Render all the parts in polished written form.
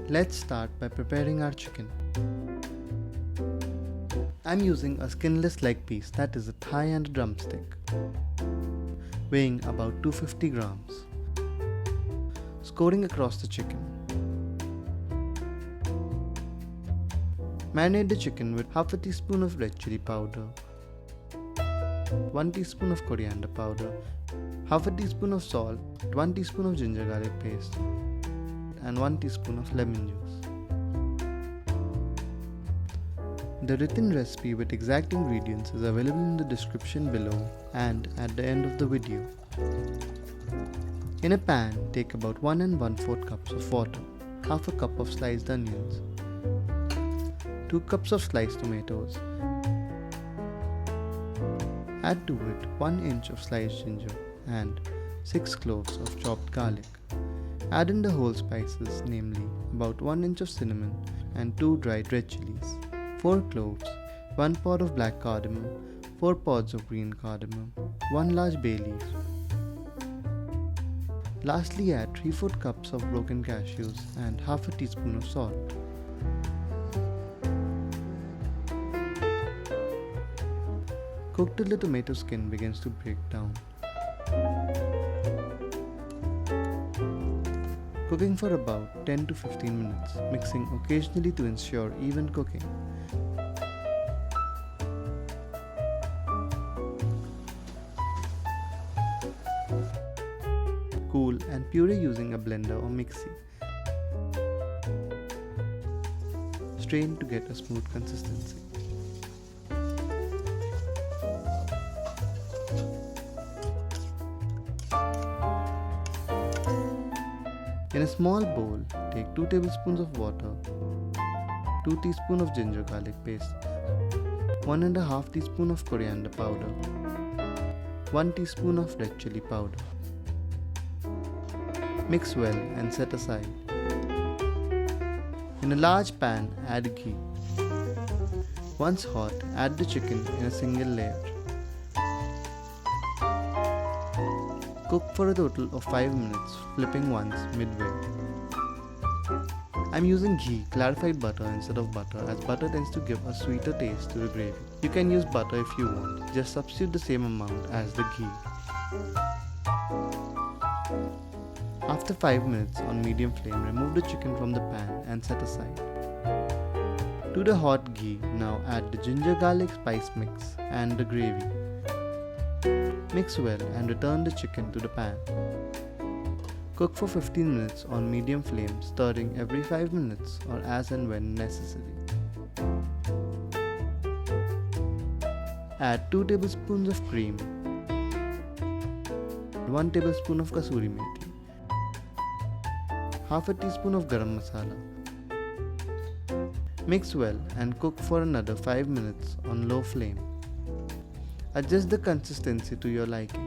Let's start by preparing our chicken. I'm using a skinless leg piece, that is a thigh and a drumstick, weighing about 250 grams. Scoring across the chicken. Marinate the chicken with half a teaspoon of red chili powder, 1 teaspoon of coriander powder, half a teaspoon of salt, 1 teaspoon of ginger garlic paste, and 1 teaspoon of lemon juice. The written recipe with exact ingredients is available in the description below and at the end of the video. In a pan, take about 1 1/4 cups of water, half a cup of sliced onions, 2 cups of sliced tomatoes. Add to it 1 inch of sliced ginger and 6 cloves of chopped garlic. Add in the whole spices, namely about 1 inch of cinnamon and 2 dried red chilies, 4 cloves, 1 pod of black cardamom, 4 pods of green cardamom, 1 large bay leaf. Lastly, add 3/4 cups of broken cashews and half a teaspoon of salt. Cook till the tomato skin begins to break down. Cooking for about 10 to 15 minutes, mixing occasionally to ensure even cooking. Cool and puree using a blender or mixie. Strain to get a smooth consistency. In a small bowl, take 2 tablespoons of water, 2 teaspoons of ginger garlic paste, 1 1/2 teaspoon of coriander powder, 1 teaspoon of red chili powder. Mix well and set aside. In a large pan, add ghee. Once hot, add the chicken in a single layer. Cook for a total of 5 minutes, flipping once midway. I'm using ghee, clarified butter instead of butter, as butter tends to give a sweeter taste to the gravy. You can use butter if you want, just substitute the same amount as the ghee. After 5 minutes on medium flame, remove the chicken from the pan and set aside. To the hot ghee, now add the ginger garlic spice mix and the gravy. Mix well and return the chicken to the pan. Cook for 15 minutes on medium flame, stirring every 5 minutes or as and when necessary. Add 2 tablespoons of cream, 1 tablespoon of kasuri methi, half a teaspoon of garam masala. Mix well and cook for another 5 minutes on low flame. Adjust the consistency to your liking.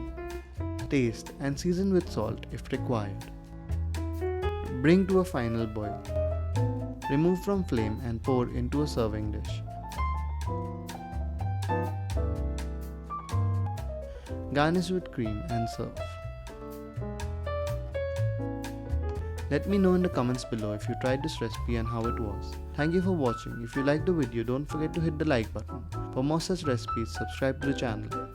Taste and season with salt if required. Bring to a final boil. Remove from flame and pour into a serving dish. Garnish with cream and serve. Let me know in the comments below if you tried this recipe and how it was. Thank you for watching. If you liked the video, don't forget to hit the like button. For more such recipes, subscribe to the channel.